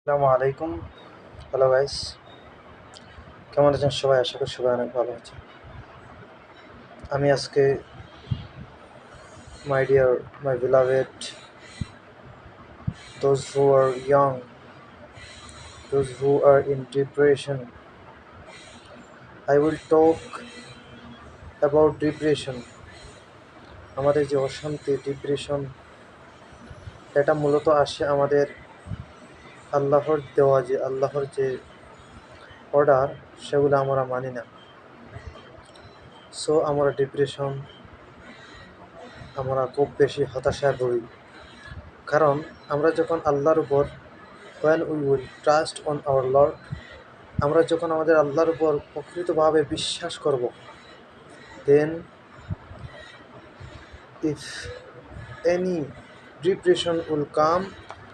আসসালামু আলাইকুম। Hello guys, কেমন আছেন সবাই? আশা করি সবাই অনেক ভালো আছেন। আমি আজকে my dear, my beloved, those who are young, those who are in depression, I will talk about depression. আমাদের যে অশান্তি, ডিপ্রেশন, এটা মূলত আসে আমাদের আল্লাহর যে অর্ডার, সেগুলো আমরা মানি না। সো আমরা ডিপ্রেশন, আমরা খুব বেশি হতাশায় ভুগি। কারণ আমরা যখন আল্লাহর উপর when we will trust on our Lord, আমরা যখন আমাদের আল্লাহর উপর প্রকৃতভাবে বিশ্বাস করব, then if any depression will come,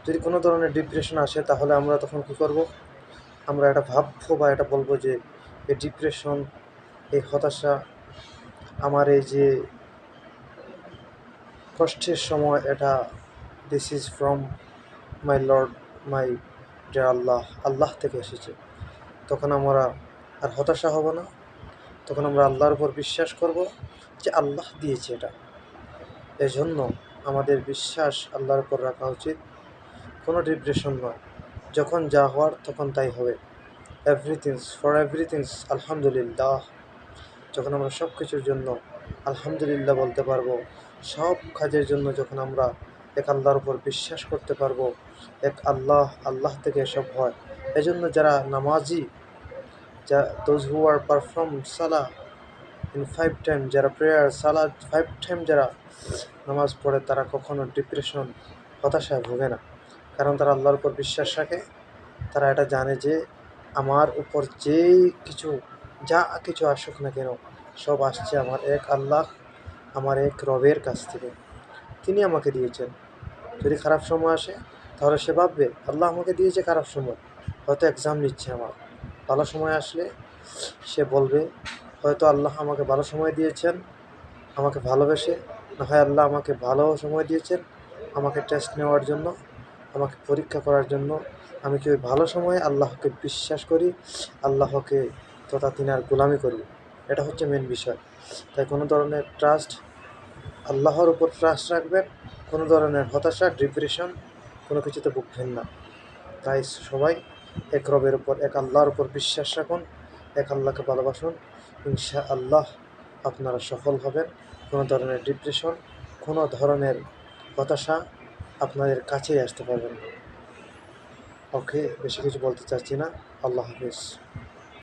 যদি কোনো ধরনের ডিপ্রেশন আসে তাহলে আমরা তখন কী করব? আমরা এটা ভাববো বা এটা বলবো যে এই ডিপ্রেশন, এই হতাশা, আমার এই যে কষ্টের সময়, এটা this is from my lord, my dear Allah থেকে এসেছে। তখন আমরা আর হতাশা হব না, তখন আমরা আল্লাহর উপর বিশ্বাস করব যে আল্লাহ দিয়েছে এটা। এজন্য আমাদের বিশ্বাস আল্লাহর উপর রাখা উচিত, কোনো ডিপ্রেশন নয়। যখন যা হওয়ার তখন তাই হবে। এভরিথিংস আলহামদুলিল্লাহ। যখন আমরা সব কিছুর জন্য আলহামদুলিল্লাহ বলতে পারবো, সব কাজের জন্য যখন আমরা এক আল্লাহর উপর বিশ্বাস করতে পারবো, এক আল্লাহ থেকে এসব হয়। এজন্য যারা নামাজি, those who are perform Salah in 5 time, যারা প্রেয়ার সালাদ 5 টাইম যারা নামাজ পড়ে, তারা কখনো ডিপ্রেশন, হতাশায় ভোগে না। কারণ তারা আল্লাহর উপর বিশ্বাস রাখে। তারা এটা জানে যে আমার উপর যা কিছু আসুক না কেন, সব আসছে আমার এক আল্লাহ, আমার এক রবের কাছ থেকে। তিনি আমাকে দিয়েছেন। যদি খারাপ সময় আসে তাহলে সে ভাববে আল্লাহ আমাকে দিয়েছে খারাপ সময়, হয়তো এক্সাম নিচ্ছে আমার। ভালো সময় আসলে সে বলবে হয়তো আল্লাহ আমাকে ভালো সময় দিয়েছেন, আমাকে ভালোবেসে, না হয় আল্লাহ আমাকে ভালো সময় দিয়েছেন আমাকে টেস্ট নেওয়ার জন্য, আমাকে পরীক্ষা করার জন্য। আমি কি ওই ভালো সময়ে আল্লাহকে বিশ্বাস করি, আল্লাহকে তথা তিনার গোলামি করি? এটা হচ্ছে মেন বিষয়। তাই কোনো ধরনের আল্লাহর উপর ট্রাস্ট রাখবেন। কোনো ধরনের হতাশা, ডিপ্রেশন কোনো কিছুতে ভুগবেন না। তাই সবাই এক রবের উপর, এক আল্লাহর উপর বিশ্বাস রাখুন, এক আল্লাহকে ভালোবাসুন। ইনশাআল্লাহ আপনারা সফল হবেন। কোনো ধরনের ডিপ্রেশন, কোনো ধরনের হতাশা আপনাদের কাছেই আসতে পারবেন না। ওকে, বেশি কিছু বলতে চাচ্ছি না। আল্লাহ হাফিজ।